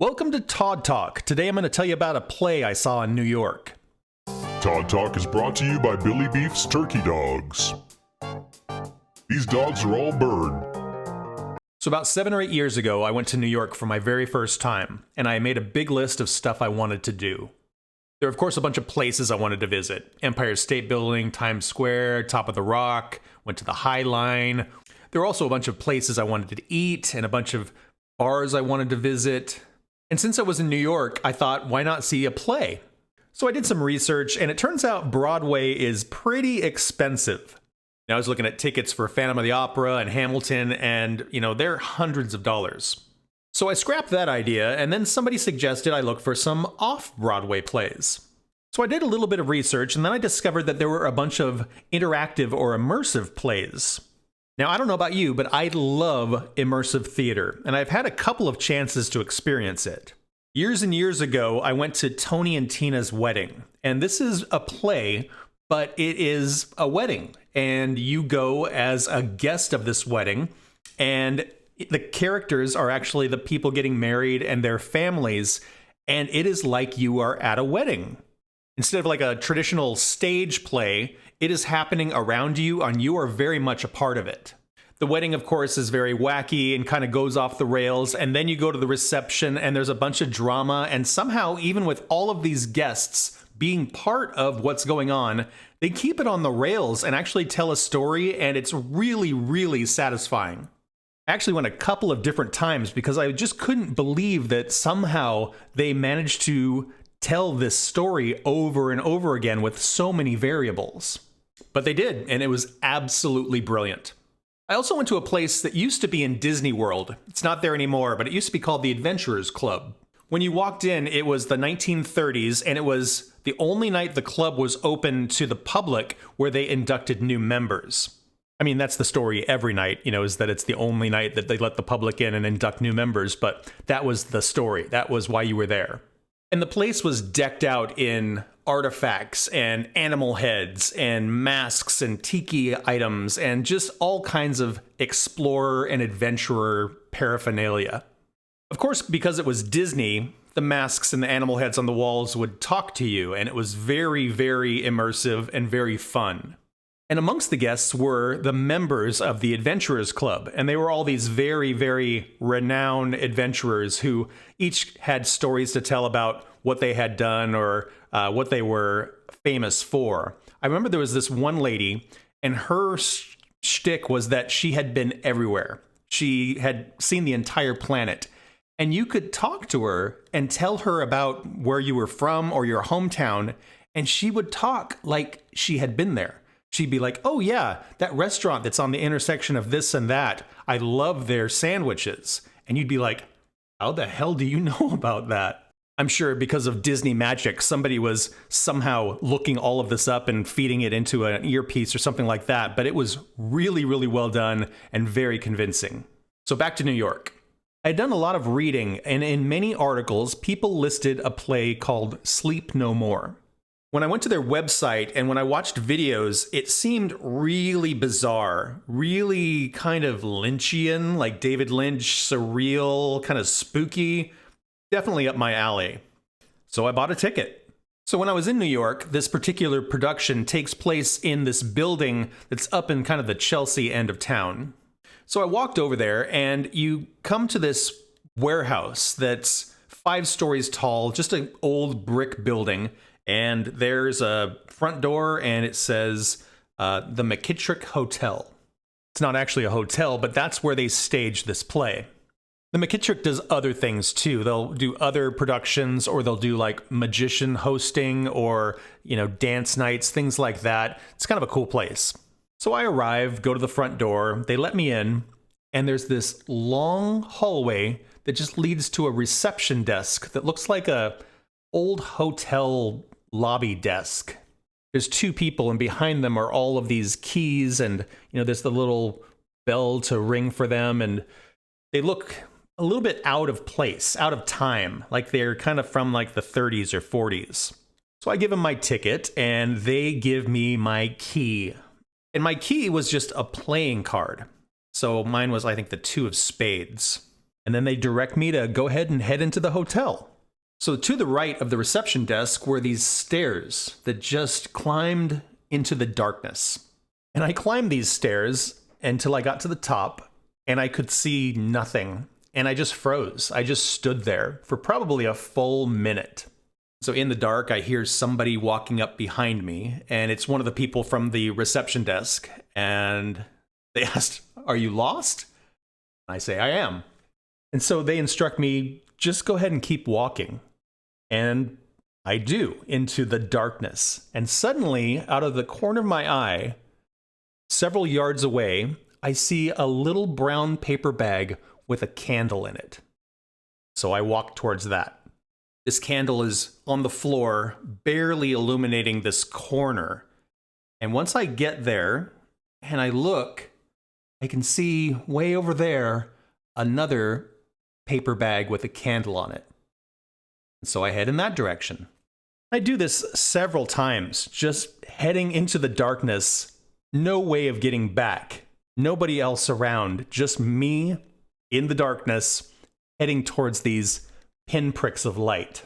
Welcome to Todd Talk. Today I'm going to tell you about a play I saw in New York. Todd Talk is brought to you by Billy Beef's Turkey Dogs. These dogs are all bird. So about 7 or 8 years ago, I went to New York for my very first time, and I made a big list of stuff I wanted to do. There are, of course, a bunch of places I wanted to visit. Empire State Building, Times Square, Top of the Rock, went to the High Line. There were also a bunch of places I wanted to eat, and a bunch of bars I wanted to visit. And since I was in New York, I thought, why not see a play? So I did some research, and it turns out Broadway is pretty expensive. Now, I was looking at tickets for Phantom of the Opera and Hamilton, and, they're hundreds of dollars. So I scrapped that idea, and then somebody suggested I look for some off-Broadway plays. So I did a little bit of research, and then I discovered that there were a bunch of interactive or immersive plays. Now, I don't know about you, but I love immersive theater, and I've had a couple of chances to experience it. Years and years ago, I went to Tony and Tina's wedding, and this is a play, but it is a wedding, and you go as a guest of this wedding, and the characters are actually the people getting married and their families, and it is like you are at a wedding. Instead of like a traditional stage play, it is happening around you, and you are very much a part of it. The wedding, of course, is very wacky and kind of goes off the rails, and then you go to the reception, and there's a bunch of drama, and somehow, even with all of these guests being part of what's going on, they keep it on the rails and actually tell a story, and it's really, really satisfying. I actually went a couple of different times because I just couldn't believe that somehow they managed to tell this story over and over again with so many variables. But they did, and it was absolutely brilliant. I also went to a place that used to be in Disney World. It's not there anymore, but it used to be called the Adventurers Club. When you walked in, it was the 1930s, and it was the only night the club was open to the public where they inducted new members. I mean, that's the story every night, is that it's the only night that they let the public in and induct new members, but that was the story. That was why you were there. And the place was decked out in artifacts and animal heads and masks and tiki items and just all kinds of explorer and adventurer paraphernalia. Of course, because it was Disney, the masks and the animal heads on the walls would talk to you, and it was very, very immersive and very fun. And amongst the guests were the members of the Adventurers Club, and they were all these very, very renowned adventurers who each had stories to tell about what they had done or what they were famous for. I remember there was this one lady, and her shtick was that she had been everywhere. She had seen the entire planet, and you could talk to her and tell her about where you were from or your hometown, and she would talk like she had been there. She'd be like, oh yeah, that restaurant that's on the intersection of this and that, I love their sandwiches. And you'd be like, how the hell do you know about that? I'm sure because of Disney magic, somebody was somehow looking all of this up and feeding it into an earpiece or something like that. But it was really, really well done and very convincing. So back to New York. I'd done a lot of reading, and in many articles, people listed a play called Sleep No More. When I went to their website and when I watched videos, it seemed really bizarre, really kind of Lynchian, like David Lynch, surreal, kind of spooky, definitely up my alley. So I bought a ticket. So when I was in New York, this particular production takes place in this building that's up in kind of the Chelsea end of town. So I walked over there, and you come to this warehouse that's 5 stories tall, just an old brick building. And there's a front door, and it says the McKittrick Hotel. It's not actually a hotel, but that's where they staged this play. The McKittrick does other things too. They'll do other productions, or they'll do like magician hosting or, dance nights, things like that. It's kind of a cool place. So I arrive, go to the front door, they let me in, and there's this long hallway that just leads to a reception desk that looks like a old hotel lobby desk. There's 2 people, and behind them are all of these keys, and there's the little bell to ring for them, and they look a little bit out of place, out of time, like they're kind of from like the 30s or 40s. So I give them my ticket, and they give me my key. And my key was just a playing card. So mine was, I think, the 2 of spades. And And then they direct me to go ahead and head into the hotel. So to the right of the reception desk were these stairs that just climbed into the darkness. And I climbed these stairs until I got to the top, and I could see nothing. And I just froze. I just stood there for probably a full minute. So in the dark, I hear somebody walking up behind me, and it's one of the people from the reception desk. And they asked, "Are you lost?" I say, "I am." And so they instruct me, just go ahead and keep walking. And I do, into the darkness. And suddenly, out of the corner of my eye, several yards away, I see a little brown paper bag with a candle in it. So I walk towards that. This candle is on the floor, barely illuminating this corner. And once I get there and I look, I can see way over there another paper bag with a candle on it. So I head in that direction. I do this several times, just heading into the darkness, no way of getting back, nobody else around, just me in the darkness, heading towards these pinpricks of light.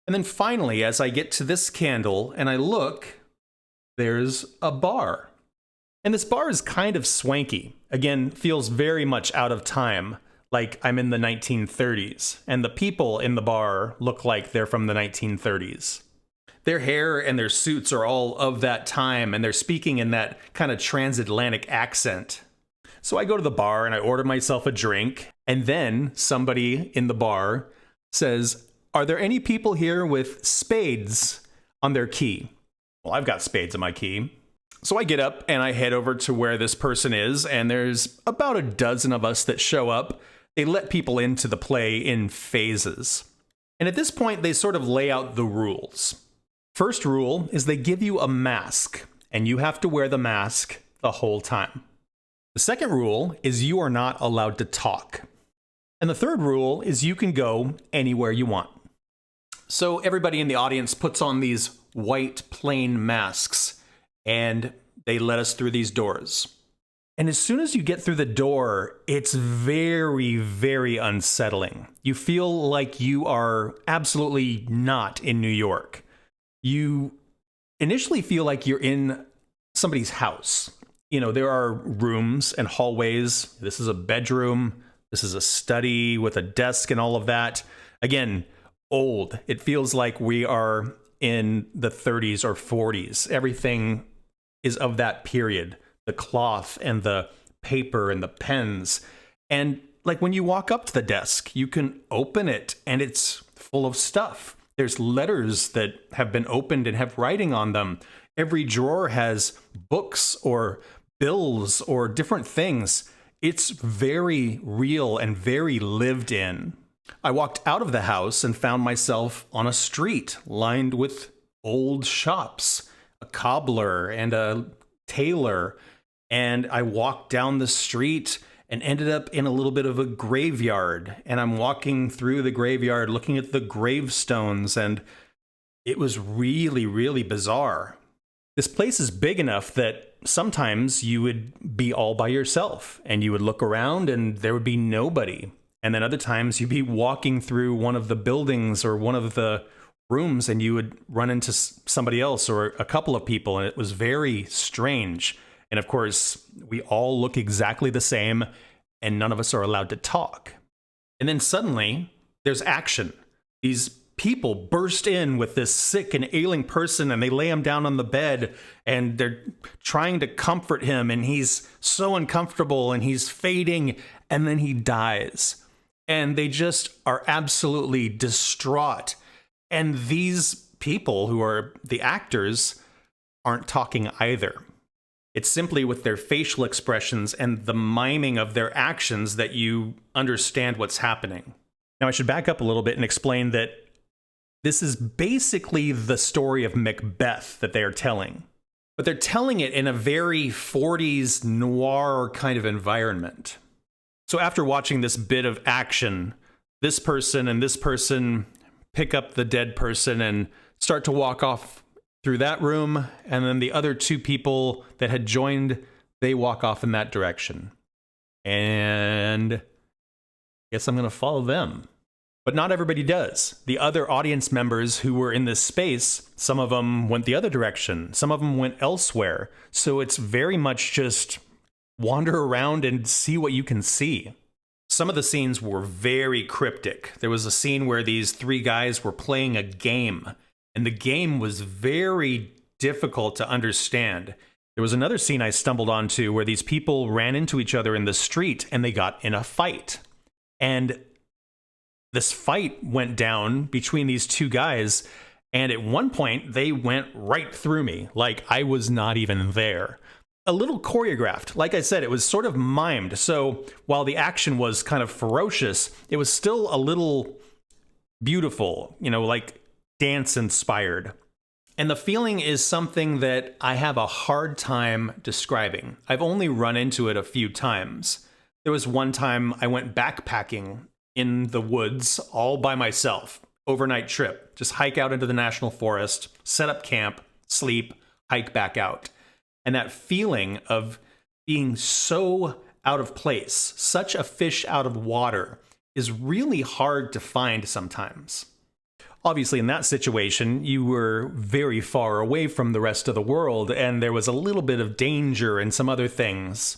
And then finally, as I get to this candle and I look, there's a bar. And this bar is kind of swanky. Again, feels very much out of time, like I'm in the 1930s. And the people in the bar look like they're from the 1930s. Their hair and their suits are all of that time, and they're speaking in that kind of transatlantic accent. So I go to the bar and I order myself a drink, and then somebody in the bar says, "Are there any people here with spades on their key?" Well, I've got spades on my key. So I get up and I head over to where this person is, and there's about a dozen of us that show up. They let people into the play in phases. And at this point, they sort of lay out the rules. First rule is they give you a mask, and you have to wear the mask the whole time. The second rule is you are not allowed to talk. And the third rule is you can go anywhere you want. So everybody in the audience puts on these white plain masks, and they let us through these doors. And as soon as you get through the door, it's very, very unsettling. You feel like you are absolutely not in New York. You initially feel like you're in somebody's house. You know, there are rooms and hallways. This is a bedroom. This is a study with a desk and all of that. Again, old. It feels like we are in the 30s or 40s. Everything is of that period. The cloth and the paper and the pens. And like when you walk up to the desk, you can open it and it's full of stuff. There's letters that have been opened and have writing on them. Every drawer has books or bills or different things. It's very real and very lived in. I walked out of the house and found myself on a street lined with old shops, a cobbler and a tailor. And I walked down the street and ended up in a little bit of a graveyard. And I'm walking through the graveyard looking at the gravestones, and it was really, really bizarre. This place is big enough that sometimes you would be all by yourself and you would look around and there would be nobody. And then other times you'd be walking through one of the buildings or one of the rooms and you would run into somebody else or a couple of people, and it was very strange. And of course, we all look exactly the same, and none of us are allowed to talk. And then suddenly, there's action. These people burst in with this sick and ailing person, and they lay him down on the bed, and they're trying to comfort him, and he's so uncomfortable, and he's fading, and then he dies. And they just are absolutely distraught. And these people, who are the actors, aren't talking either. It's simply with their facial expressions and the miming of their actions that you understand what's happening. Now, I should back up a little bit and explain that this is basically the story of Macbeth that they are telling. But they're telling it in a very 40s noir kind of environment. So after watching this bit of action, this person and this person pick up the dead person and start to walk off through that room, and then the other two people that had joined, they walk off in that direction. And Guess I'm going to follow them. But not everybody does. The other audience members who were in this space, some of them went the other direction, some of them went elsewhere. So it's very much just wander around and see what you can see. Some of the scenes were very cryptic. There was a scene where these three guys were playing a game, and the game was very difficult to understand. There was another scene I stumbled onto where these people ran into each other in the street and they got in a fight. And this fight went down between these two guys, and at one point they went right through me, like I was not even there. A little choreographed. Like I said, it was sort of mimed, so while the action was kind of ferocious, it was still a little beautiful, like dance inspired. And the feeling is something that I have a hard time describing. I've only run into it a few times. There was one time I went backpacking in the woods all by myself, overnight trip, just hike out into the national forest, set up camp, sleep, hike back out. And that feeling of being so out of place, such a fish out of water, is really hard to find sometimes. Obviously, in that situation, you were very far away from the rest of the world, and there was a little bit of danger and some other things.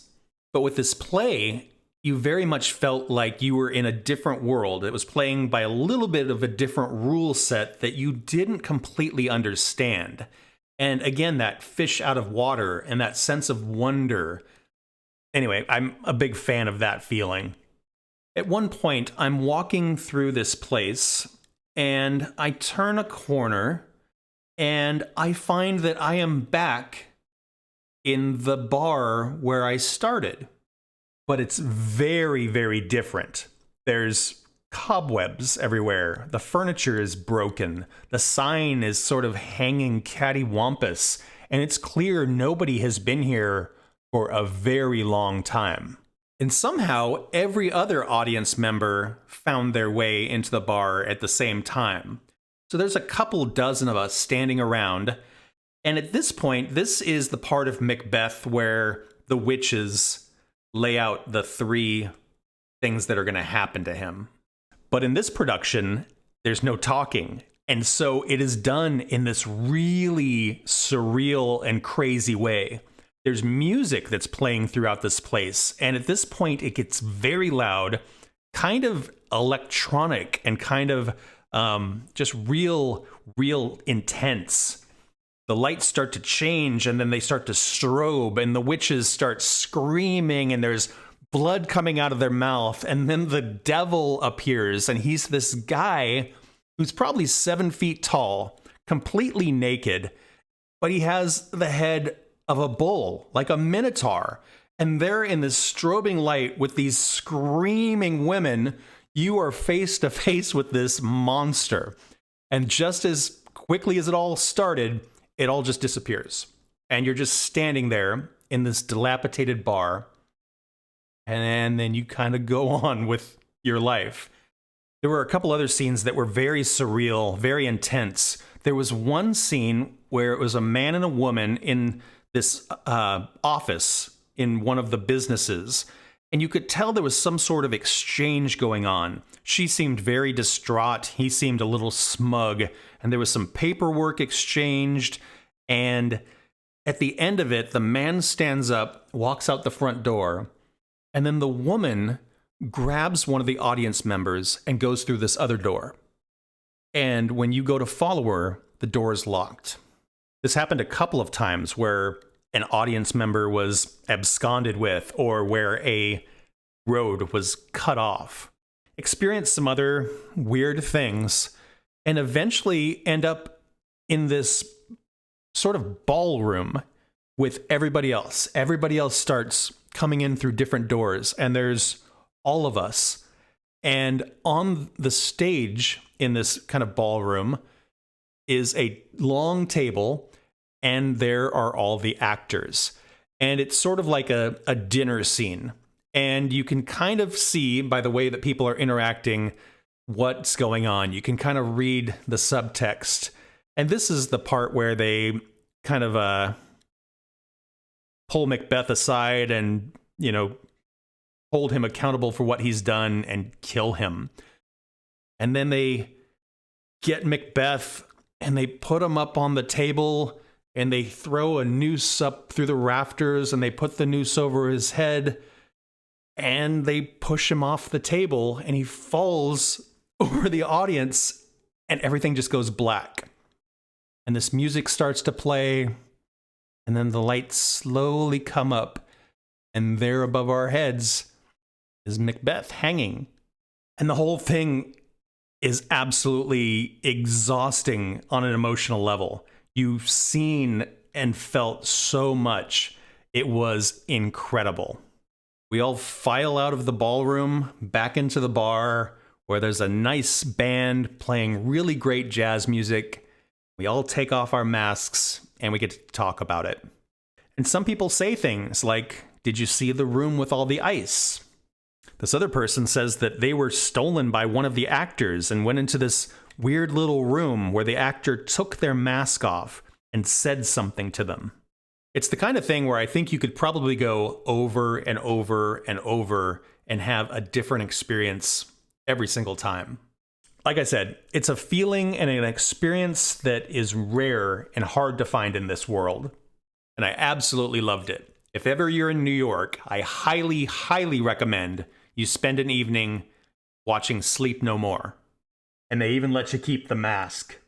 But with this play, you very much felt like you were in a different world. It was playing by a little bit of a different rule set that you didn't completely understand. And again, that fish out of water and that sense of wonder. Anyway, I'm a big fan of that feeling. At one point, I'm walking through this place, and I turn a corner, and I find that I am back in the bar where I started. But it's very, very different. There's cobwebs everywhere. The furniture is broken. The sign is sort of hanging cattywampus. And it's clear nobody has been here for a very long time. And somehow, every other audience member found their way into the bar at the same time. So there's a couple dozen of us standing around. And at this point, this is the part of Macbeth where the witches lay out the three things that are going to happen to him. But in this production, there's no talking. And so it is done in this really surreal and crazy way. There's music that's playing throughout this place. And at this point, it gets very loud, kind of electronic, and kind of just real intense. The lights start to change, and then they start to strobe, and the witches start screaming, and there's blood coming out of their mouth, and then the devil appears, and he's this guy who's probably 7 feet tall, completely naked, but he has the head of a bull, like a minotaur, and they're in this strobing light with these screaming women. You are face to face with this monster, and just as quickly as it all started, it all just disappears. And you're just standing there in this dilapidated bar. And then you kind of go on with your life. There were a couple other scenes that were very surreal, very intense. There was one scene where it was a man and a woman in this office in one of the businesses. And you could tell there was some sort of exchange going on. She seemed very distraught. He seemed a little smug. And there was some paperwork exchanged. And at the end of it, the man stands up, walks out the front door. And then the woman grabs one of the audience members and goes through this other door. And when you go to follow her, the door is locked. This happened a couple of times where an audience member was absconded with, or where a road was cut off. Experienced some other weird things, and eventually end up in this sort of ballroom with everybody else. Everybody else starts coming in through different doors, and there's all of us. And on the stage in this kind of ballroom is a long table, and there are all the actors. And it's sort of like a dinner scene. And you can kind of see by the way that people are interacting what's going on. You can kind of read the subtext. And this is the part where they kind of pull Macbeth aside and, hold him accountable for what he's done and kill him. And then they get Macbeth and they put him up on the table and they throw a noose up through the rafters and they put the noose over his head and they push him off the table and he falls over the audience and everything just goes black. And this music starts to play and then the lights slowly come up and there above our heads is Macbeth hanging. And the whole thing is absolutely exhausting on an emotional level. You've seen and felt so much. It was incredible. We all file out of the ballroom, back into the bar, where there's a nice band playing really great jazz music. We all take off our masks, and we get to talk about it. And some people say things like, "Did you see the room with all the ice?" This other person says that they were stolen by one of the actors and went into this weird little room where the actor took their mask off and said something to them. It's the kind of thing where I think you could probably go over and over and over and have a different experience every single time. Like I said, it's a feeling and an experience that is rare and hard to find in this world. And I absolutely loved it. If ever you're in New York, I highly, highly recommend you spend an evening watching Sleep No More. And they even let you keep the mask.